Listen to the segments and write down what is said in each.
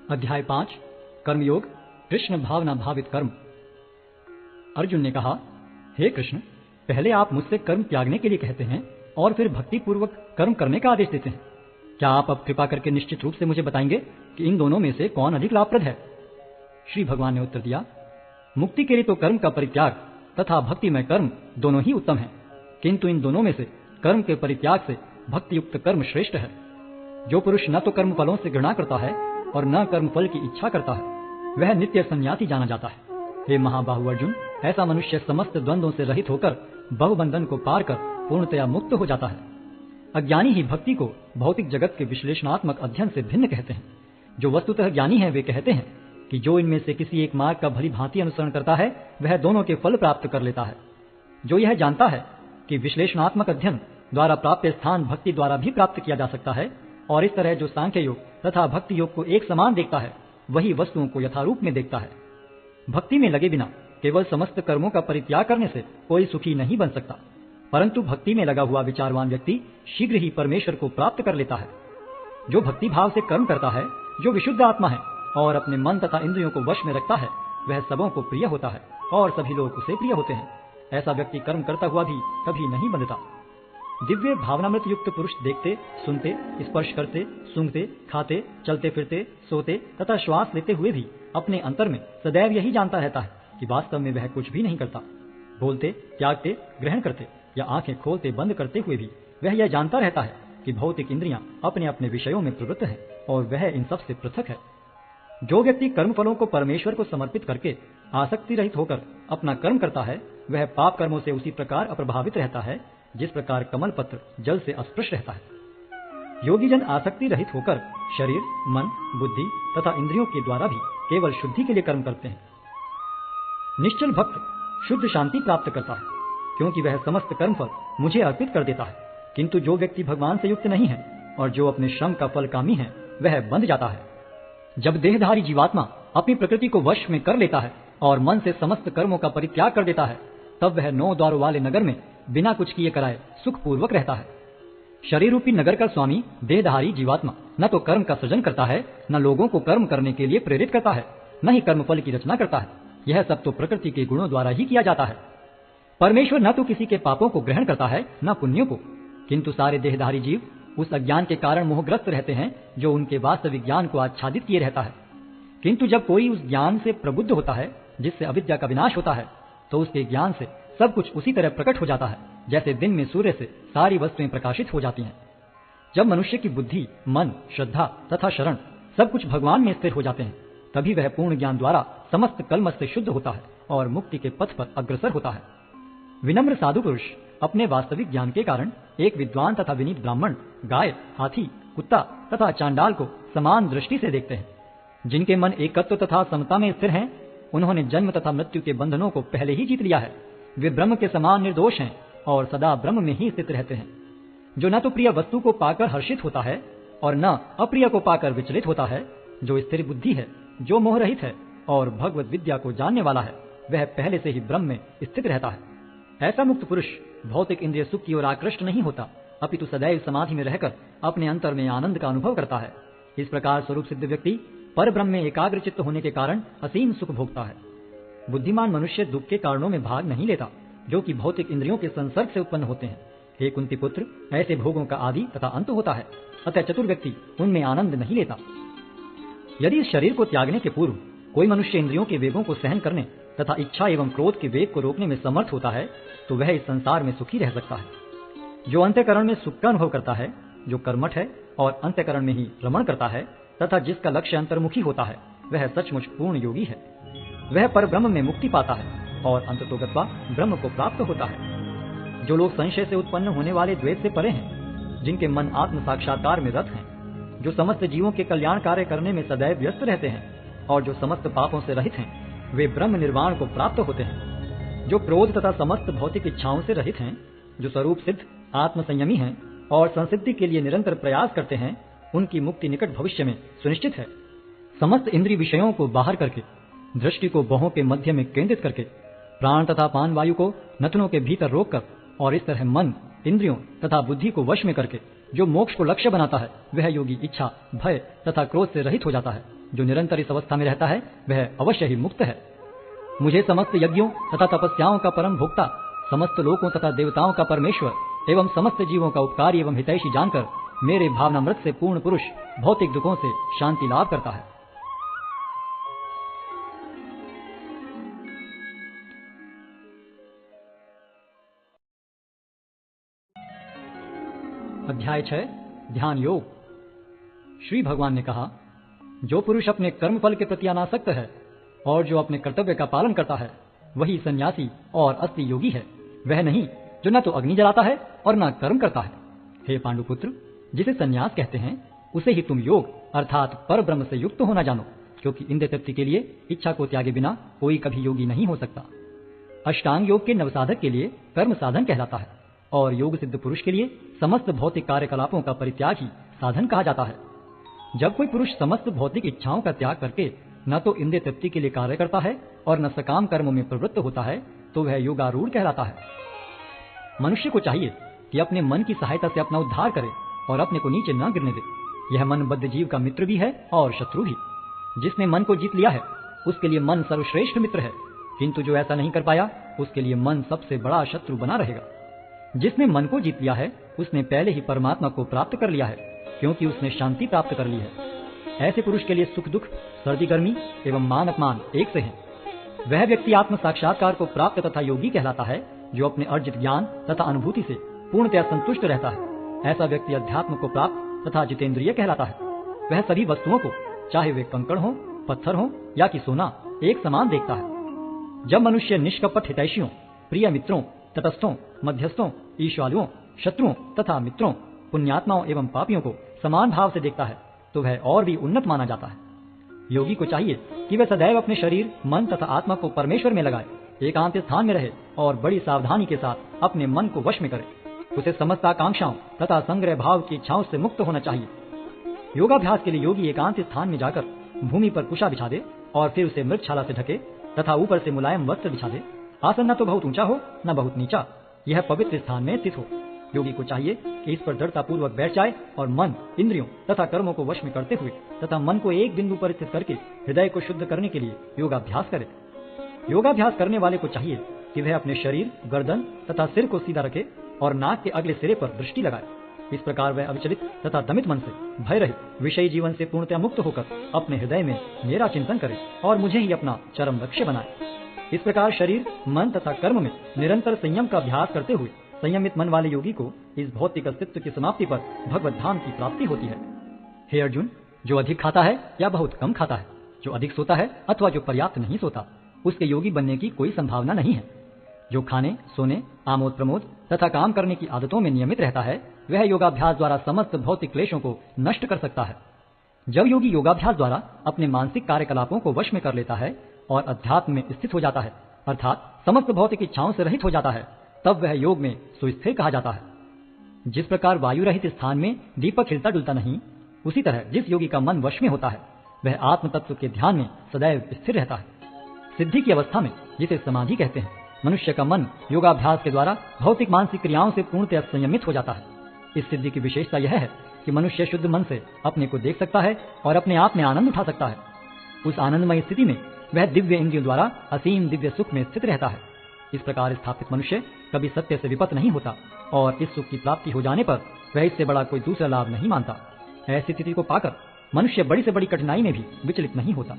अध्याय 5 कर्मयोग कृष्ण भावना भावित कर्म। अर्जुन ने कहा, हे कृष्ण, पहले आप मुझसे कर्म त्यागने के लिए कहते हैं और फिर भक्ति पूर्वक कर्म करने का आदेश देते हैं। क्या आप अब कृपा करके निश्चित रूप से मुझे बताएंगे कि इन दोनों में से कौन अधिक लाभप्रद है? श्री भगवान ने उत्तर दिया, मुक्ति के लिए तो कर्म का परित्याग तथा भक्तिमय कर्म दोनों ही उत्तम है, किंतु इन दोनों में से कर्म के परित्याग से भक्ति युक्त कर्म श्रेष्ठ है। जो पुरुष न तो कर्म फलों से घृणा करता है और न कर्म फल की इच्छा करता है, वह नित्य सन्यासी जाना जाता है। हे महाबाहु अर्जुन, ऐसा मनुष्य समस्त द्वंद्वों से रहित होकर बहुबंधन को पार कर पूर्णतया मुक्त हो जाता है। अज्ञानी ही भक्ति को भौतिक जगत के विश्लेषणात्मक अध्ययन से भिन्न कहते हैं। जो वस्तुतः ज्ञानी है वे कहते हैं कि जो इनमें से किसी एक मार्ग का भली भांति अनुसरण करता है वह दोनों के फल प्राप्त कर लेता है। जो यह जानता है कि विश्लेषणात्मक अध्ययन द्वारा प्राप्त स्थान भक्ति द्वारा भी प्राप्त किया जा सकता है, और इस तरह जो सांख्य योग तथा भक्ति योग को एक समान देखता है वही वस्तुओं को यथारूप में देखता है। भक्ति में लगे बिना केवल समस्त कर्मों का परित्याग करने से कोई सुखी नहीं बन सकता, परंतु भक्ति में लगा हुआ विचारवान व्यक्ति शीघ्र ही परमेश्वर को प्राप्त कर लेता है। जो भक्ति भाव से कर्म करता है, जो विशुद्ध आत्मा है और अपने मन तथा इंद्रियों को वश में रखता है, वह सबों को प्रिय होता है और सभी लोग उसे प्रिय होते हैं। ऐसा व्यक्ति कर्म करता हुआ भी कभी नहीं बंधता। दिव्य भावनामृत युक्त पुरुष देखते, सुनते, स्पर्श करते, सूंघते, खाते, चलते फिरते, सोते तथा श्वास लेते हुए भी अपने अंतर में सदैव यही जानता रहता है कि वास्तव में वह कुछ भी नहीं करता। बोलते, त्यागते, ग्रहण करते या आंखें खोलते बंद करते हुए भी वह यह जानता रहता है कि भौतिक इंद्रियां अपने अपने विषयों में प्रवृत्त हैं और वह इन सब से पृथक है। जो व्यक्ति कर्म फलों को परमेश्वर को समर्पित करके आसक्ति रहित होकर अपना कर्म करता है, वह पाप कर्मों से उसी प्रकार अप्रभावित रहता है जिस प्रकार कमल पत्र जल से अस्पृश रहता है। योगी जन आसक्ति रहित होकर शरीर, मन, बुद्धि तथा इंद्रियों के द्वारा भी केवल शुद्धि के लिए कर्म करते हैं। निश्चल भक्त शुद्ध शांति प्राप्त करता है, क्योंकि वह समस्त कर्मफल मुझे अर्पित कर देता है। किंतु जो व्यक्ति भगवान से युक्त नहीं है और जो अपने श्रम का फल कामी है, वह बंध जाता है। जब देहधारी जीवात्मा अपनी प्रकृति को वश में कर लेता है और मन से समस्त कर्मों का परित्याग कर देता है, तब वह 9 द्वारों वाले नगर में बिना कुछ किए कराए सुखपूर्वक रहता है। शरीर रूपी नगर का स्वामी देहधारी जीवात्मा न तो कर्म का सृजन करता है, न लोगों को कर्म करने के लिए प्रेरित करता है, न ही कर्मफल की रचना करता है। यह सब तो प्रकृति के गुणों द्वारा ही किया जाता है। परमेश्वर न तो किसी के पापों को ग्रहण करता है न पुण्यों को, किंतु सारे देहधारी जीव उस अज्ञान के कारण मोहग्रस्त रहते हैं जो उनके वास्तविक ज्ञान को आच्छादित किए रहता है। किंतु जब कोई उस ज्ञान से प्रबुद्ध होता है जिससे अविद्या का विनाश होता है, तो उसके ज्ञान से सब कुछ उसी तरह प्रकट हो जाता है जैसे दिन में सूर्य से सारी वस्तुएं प्रकाशित हो जाती हैं। जब मनुष्य की बुद्धि, मन, श्रद्धा तथा शरण सब कुछ भगवान में स्थिर हो जाते हैं, तभी वह पूर्ण ज्ञान द्वारा समस्त कलमश से शुद्ध होता है और मुक्ति के पथ पर अग्रसर होता है। विनम्र साधु पुरुष अपने वास्तविक ज्ञान के कारण एक विद्वान तथा विनीत ब्राह्मण, गाय, हाथी, कुत्ता तथा चांडाल को समान दृष्टि से देखते हैं। जिनके मन एकत्व तथा समता में स्थिर हैं, उन्होंने जन्म तथा मृत्यु के बंधनों को पहले ही जीत लिया है। वे ब्रह्म के समान निर्दोष हैं और सदा ब्रह्म में ही स्थित रहते हैं। जो न तो प्रिय वस्तु को पाकर हर्षित होता है और न अप्रिय को पाकर विचलित होता है, जो स्थिर बुद्धि है, जो मोह रहित है और भगवत विद्या को जानने वाला है, वह पहले से ही ब्रह्म में स्थित रहता है। ऐसा मुक्त पुरुष भौतिक इंद्रिय सुख की ओर आकृष्ट नहीं होता, अपितु सदैव समाधि में रहकर अपने अंतर में आनंद का अनुभव करता है। इस प्रकार स्वरूप सिद्ध व्यक्ति पर ब्रह्म में एकाग्र चित्त होने के कारण असीम सुख भोगता है। बुद्धिमान मनुष्य दुख के कारणों में भाग नहीं लेता, जो कि भौतिक इंद्रियों के संसर्ग से उत्पन्न होते हैं। हे कुंती पुत्र, ऐसे भोगों का आदि तथा अंत होता है, अतः चतुर व्यक्ति उनमें आनंद नहीं लेता। यदि इस शरीर को त्यागने के पूर्व कोई मनुष्य इंद्रियों के वेगों को सहन करने तथा इच्छा एवं क्रोध के वेग को रोकने में समर्थ होता है, तो वह इस संसार में सुखी रह सकता है। जो अंतःकरण में सुख का अनुभव करता है, जो कर्मठ है और अंतःकरण में ही रमण करता है तथा जिसका लक्ष्य अंतर्मुखी होता है, वह सचमुच पूर्ण योगी है। वह पर ब्रह्म में मुक्ति पाता है और अंततोगत्वा ब्रह्म को प्राप्त होता है। जो लोग संशय से उत्पन्न होने वाले द्वेष से परे हैं, जिनके मन आत्म साक्षात्कार में रत हैं, जो समस्त जीवों के कल्याण कार्य करने में सदैव व्यस्त रहते हैं और जो समस्त पापों से रहित हैं, वे ब्रह्म निर्वाण को प्राप्त होते हैं। जो क्रोध तथा समस्त भौतिक इच्छाओं से रहित हैं, जो स्वरूप सिद्ध आत्म संयमी हैं और संसिद्धि के लिए निरंतर प्रयास करते हैं, उनकी मुक्ति निकट भविष्य में सुनिश्चित है। समस्त इंद्रिय विषयों को बाहर करके, दृष्टि को बाहों के मध्य में केंद्रित करके, प्राण तथा पान वायु को नथनों के भीतर रोककर और इस तरह मन, इंद्रियों तथा बुद्धि को वश में करके जो मोक्ष को लक्ष्य बनाता है, वह योगी इच्छा, भय तथा क्रोध से रहित हो जाता है जो निरंतर इस अवस्था में रहता है वह अवश्य ही मुक्त है। मुझे समस्त यज्ञों तथा तपस्याओं का परम भोक्ता, समस्त लोकों तथा देवताओं का परमेश्वर एवं समस्त जीवों का उपकारी एवं हितैषी जानकर मेरे भावनामृत से पूर्ण पुरुष भौतिक दुखों से शांति लाभ करता है। अध्याय 6 ध्यान योग। श्री भगवान ने कहा, जो पुरुष अपने कर्म फल के प्रति अनासक्त है और जो अपने कर्तव्य का पालन करता है वही सन्यासी और असली योगी है, वह नहीं जो न तो अग्नि जलाता है और न कर्म करता है। हे पांडुपुत्र, जिसे सन्यास कहते हैं उसे ही तुम योग अर्थात पर ब्रह्म से युक्त होना जानो, क्योंकि इंद्रिय तृप्ति के लिए इच्छा को त्यागे बिना कोई कभी योगी नहीं हो सकता। अष्टांग योग के नवसाधक के लिए कर्म साधन कहलाता है और योग सिद्ध पुरुष के लिए समस्त भौतिक कार्यकलापों का परित्याग ही साधन कहा जाता है। जब कोई पुरुष समस्त भौतिक इच्छाओं का त्याग करके न तो इंद्रिय तृप्ति के लिए कार्य करता है और न सकाम कर्मों में प्रवृत्त होता है तो वह योगारूढ़ कहलाता है। मनुष्य को चाहिए कि अपने मन की सहायता से अपना उद्धार करे और अपने को नीचे न गिरने दे। यह मन बद्ध जीव का मित्र भी है और शत्रु भी। जिसने मन को जीत लिया है उसके लिए मन सर्वश्रेष्ठ मित्र है, किंतु जो ऐसा नहीं कर पाया उसके लिए मन सबसे बड़ा शत्रु बना रहेगा। जिसने मन को जीत लिया है उसने पहले ही परमात्मा को प्राप्त कर लिया है, क्योंकि उसने शांति प्राप्त कर ली है। ऐसे पुरुष के लिए सुख दुख, सर्दी गर्मी एवं मान अपमान एक से हैं। वह व्यक्ति आत्म साक्षात्कार को प्राप्त तथा योगी कहलाता है, जो अपने अर्जित ज्ञान तथा अनुभूति से पूर्णतया संतुष्ट रहता है। ऐसा व्यक्ति अध्यात्म को प्राप्त तथा जितेंद्रिय कहलाता है। वह सभी वस्तुओं को, चाहे वे कंकड़ हो, पत्थर हो या कि सोना, एक समान देखता है। जब मनुष्य निष्कपट हितैषियों, प्रिय मित्रों, तटस्थों, मध्यस्थों, ईश्वालुओं, शत्रुओं तथा मित्रों, पुण्यात्माओं एवं पापियों को समान भाव से देखता है तो वह और भी उन्नत माना जाता है। योगी को चाहिए कि वह सदैव अपने शरीर, मन तथा आत्मा को परमेश्वर में लगाए, एकांत स्थान में रहे और बड़ी सावधानी के साथ अपने मन को वश में करे। उसे समस्त आकांक्षाओं तथा संग्रह भाव की इच्छाओं से मुक्त होना चाहिए। योगाभ्यास के लिए योगी एकांत स्थान में जाकर भूमि पर कुशा बिछा दे और फिर उसे मृगशाला से ढके तथा ऊपर से मुलायम वस्त्र बिछा दे। आसन न तो बहुत ऊंचा हो न बहुत नीचा, यह पवित्र स्थान में स्थित हो। योगी को चाहिए कि इस पर दृढ़ता पूर्वक बैठ जाए और मन, इंद्रियों तथा कर्मों को वश में करते हुए तथा मन को एक बिंदु पर स्थित करके हृदय को शुद्ध करने के लिए योगाभ्यास करे। योगाभ्यास करने वाले को चाहिए कि वह अपने शरीर, गर्दन तथा सिर को सीधा रखे और नाक के अगले सिरे पर दृष्टि लगाए। इस प्रकार वह अविचलित तथा दमित मन से भय रहित विषयी जीवन से पूर्णतया मुक्त होकर अपने हृदय में मेरा चिंतन करे और मुझे ही अपना चरम लक्ष्य बनाए। इस प्रकार शरीर, मन तथा कर्म में निरंतर संयम का अभ्यास करते हुए संयमित मन वाले योगी को इस भौतिक अस्तित्व की समाप्ति पर भगवत धाम की प्राप्ति होती है। हे अर्जुन, जो अधिक खाता है या बहुत कम खाता है, जो अधिक सोता है अथवा जो पर्याप्त नहीं सोता, उसके योगी बनने की कोई संभावना नहीं है। जो खाने, सोने, आमोद प्रमोद तथा काम करने की आदतों में नियमित रहता है वह योगाभ्यास द्वारा समस्त भौतिक क्लेशों को नष्ट कर सकता है। जब योगी योगाभ्यास द्वारा अपने मानसिक कार्यकलापों को वश में कर लेता है और अध्यात्म में स्थित हो जाता है, अर्थात समस्त भौतिक इच्छाओं से रहित हो जाता है, तब वह योग में सुस्थिर कहा जाता है। जिस प्रकार वायु रहित स्थान में दीपक हिलता डुलता नहीं, उसी तरह जिस योगी का मन वश में होता है वह आत्म तत्व के ध्यान में सदैव स्थिर रहता है। सिद्धि की अवस्था में, जिसे समाधि कहते हैं, मनुष्य का मन योगाभ्यास के द्वारा भौतिक मानसिक क्रियाओं से पूर्णतः संयमित हो जाता है। इस सिद्धि की विशेषता यह है कि मनुष्य शुद्ध मन से अपने को देख सकता है और अपने आप में आनंद उठा सकता है। उस आनंदमय स्थिति में वह दिव्य इंद्रियों द्वारा असीम दिव्य सुख में स्थित रहता है। इस प्रकार स्थापित मनुष्य कभी सत्य से विपत नहीं होता और इस सुख की प्राप्ति हो जाने पर वह इससे बड़ा कोई दूसरा लाभ नहीं मानता। ऐसी स्थिति को पाकर मनुष्य बड़ी से बड़ी कठिनाई में भी विचलित नहीं होता।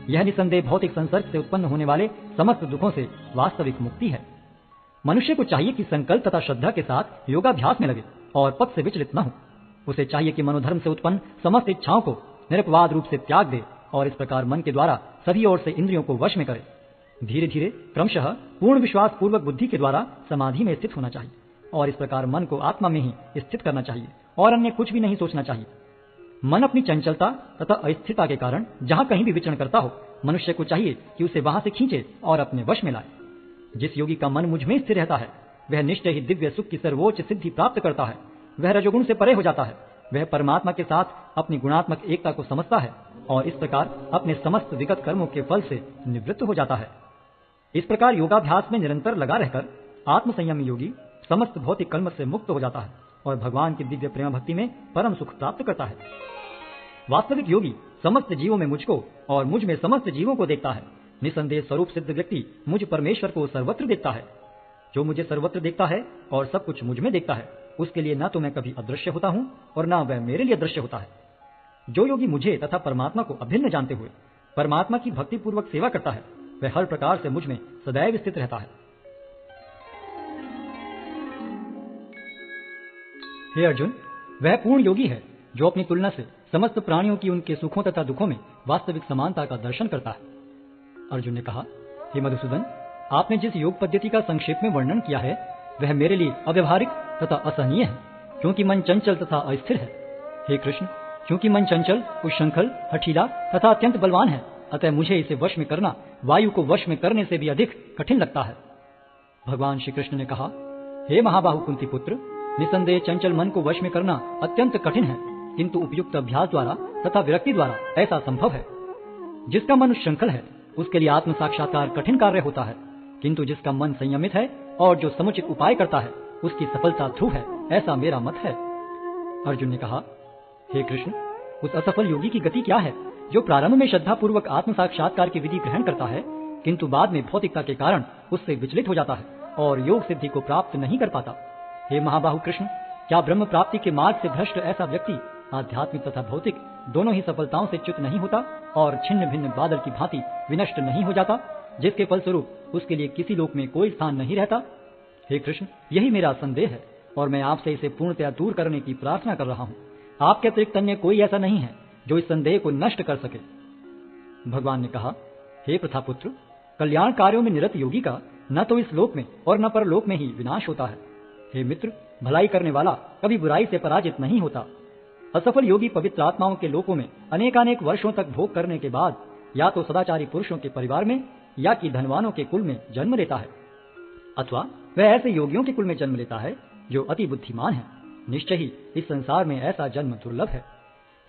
यह निसंदेह भौतिक संसर्ग से उत्पन्न होने वाले समस्त दुखों से वास्तविक मुक्ति है। मनुष्य को चाहिए कि संकल्प तथा श्रद्धा के साथ योगाभ्यास में लगे और पथ से विचलित न हो। उसे चाहिए कि मनोधर्म से उत्पन्न समस्त इच्छाओं को निरपवाद रूप से त्याग दे और इस प्रकार मन के द्वारा सभी ओर से इंद्रियों को वश में करे। धीरे धीरे क्रमशः पूर्ण विश्वास पूर्वक बुद्धि के द्वारा समाधि में स्थित होना चाहिए और इस प्रकार मन को आत्मा में ही स्थित करना चाहिए और अन्य कुछ भी नहीं सोचना चाहिए। मन अपनी चंचलता तथा अस्थिरता के कारण जहां कहीं भी विचरण करता हो, मनुष्य को चाहिए कि उसे वहां से खींचे और अपने वश में लाए। जिस योगी का मन मुझ में स्थिर रहता है वह निश्चय ही दिव्य सुख की सर्वोच्च सिद्धि प्राप्त करता है। वह रजोगुण से परे हो जाता है। वह परमात्मा के साथ अपनी गुणात्मक एकता को समझता है और इस प्रकार अपने समस्त विगत कर्मों के फल से निवृत्त हो जाता है। इस प्रकार योगाभ्यास में निरंतर लगा रहकर आत्म संयमी योगी समस्त भौतिक कर्म से मुक्त हो जाता है और भगवान की दिव्य प्रेम भक्ति में परम सुख प्राप्त करता है। वास्तविक योगी समस्त जीवों में मुझको और मुझ में समस्त जीवों को देखता है। निसंदेह स्वरूप सिद्ध व्यक्ति मुझ परमेश्वर को सर्वत्र देखता है। जो मुझे सर्वत्र देखता है और सब कुछ मुझ में देखता है, उसके लिए न तो मैं कभी अदृश्य होता हूं और न वह मेरे लिए दृश्य होता है। जो योगी मुझे तथा परमात्मा को अभिन्न जानते हुए परमात्मा की भक्ति पूर्वक सेवा करता है, वह हर प्रकार से मुझ में सदैव स्थित रहता है। हे अर्जुन, वह पूर्ण योगी है जो अपनी तुलना से समस्त प्राणियों की उनके सुखों तथा दुखों में वास्तविक समानता का दर्शन करता है। अर्जुन ने कहा, हे मधुसूदन, आपने जिस योग पद्धति का संक्षेप में वर्णन किया है वह मेरे लिए अव्यवहारिक तथा असहनीय है, क्योंकि मन चंचल तथा अस्थिर है। हे कृष्ण, क्योंकि मन चंचल, उच्छृंखल, हठीला तथा अत्यंत बलवान है, अतः मुझे इसे वश में करना वायु को वश में करने से भी अधिक कठिन लगता है। भगवान श्री कृष्ण ने कहा, हे महाबाहु कुंती पुत्र, निसंदेह चंचल मन को वश में करना अत्यंत कठिन है, किंतु उपयुक्त अभ्यास द्वारा तथा विरक्ति द्वारा ऐसा संभव है। जिसका मन उच्छृंखल है उसके लिए आत्म साक्षात्कार कठिन कार्य होता है, किंतु जिसका मन संयमित है और जो समुचित उपाय करता है उसकी सफलता ध्रुव है, ऐसा मेरा मत है। अर्जुन ने कहा, हे कृष्ण, उस असफल योगी की गति क्या है जो प्रारंभ में श्रद्धा पूर्वक आत्म साक्षात्कार की विधि ग्रहण करता है, किंतु बाद में भौतिकता के कारण उससे विचलित हो जाता है और योग सिद्धि को प्राप्त नहीं कर पाता। हे महाबाहु कृष्ण, क्या ब्रह्म प्राप्ति के मार्ग से भ्रष्ट ऐसा व्यक्ति आध्यात्मिक तथा भौतिक दोनों ही सफलताओं से च्युत नहीं होता और छिन्न भिन्न बादल की भांति विनष्ट नहीं हो जाता, जिसके फलस्वरूप उसके लिए किसी लोक में कोई स्थान नहीं रहता? हे कृष्ण, यही मेरा संदेह है और मैं आपसे इसे पूर्णतया दूर करने की प्रार्थना कर रहा हूँ। आपके अतिरिक्त अन्य कोई ऐसा नहीं है जो इस संदेह को नष्ट कर सके। भगवान ने कहा, हे प्रथापुत्र, कल्याण कार्यों में निरत योगी का न तो इस लोक में और न परलोक में ही विनाश होता है। हे मित्र, भलाई करने वाला कभी बुराई से पराजित नहीं होता। असफल योगी पवित्र आत्माओं के लोकों में अनेकानेक वर्षों तक भोग करने के बाद या तो सदाचारी पुरुषों के परिवार में या कि धनवानों के कुल में जन्म लेता है, अथवा वह ऐसे योगियों के कुल में जन्म लेता है जो अति बुद्धिमान है। निश्चय ही इस संसार में ऐसा जन्म दुर्लभ है।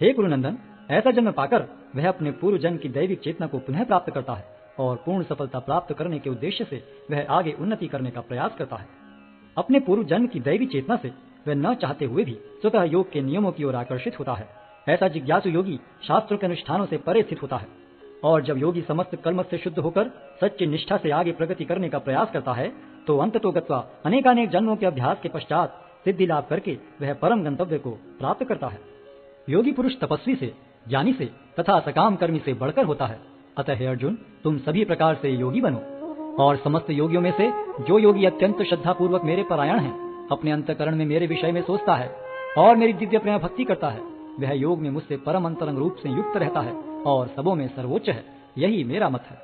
हे कुरुनंदन, ऐसा जन्म पाकर वह अपने पूर्व जन्म की दैविक चेतना को पुनः प्राप्त करता है और पूर्ण सफलता प्राप्त करने के उद्देश्य से वह आगे उन्नति करने का प्रयास करता है। अपने पूर्व जन्म की दैवी चेतना से वह न चाहते हुए भी स्वतः योग के नियमों की ओर आकर्षित होता है। ऐसा जिज्ञासु योगी शास्त्रों के अनुष्ठानों से परे स्थित होता है और जब योगी समस्त कर्म से शुद्ध होकर सच्ची निष्ठा से आगे प्रगति करने का प्रयास करता है तो अंततोगत्वा अनेकानेक जन्मों के अभ्यास के पश्चात सिद्धि लाभ करके वह परम गंतव्य को प्राप्त करता है। योगी पुरुष तपस्वी से, ज्ञानी से तथा सकाम कर्मी से बढ़कर होता है। अतः हे अर्जुन, तुम सभी प्रकार से योगी बनो और समस्त योगियों में से जो योगी अत्यंत श्रद्धा पूर्वक मेरे परायण है, अपने अंतःकरण में मेरे विषय में सोचता है और मेरी दिव्य प्रेम भक्ति करता है, वह योग में मुझसे परम अंतरंग रूप से युक्त रहता है और सबों में सर्वोच्च है। यही मेरा मत है।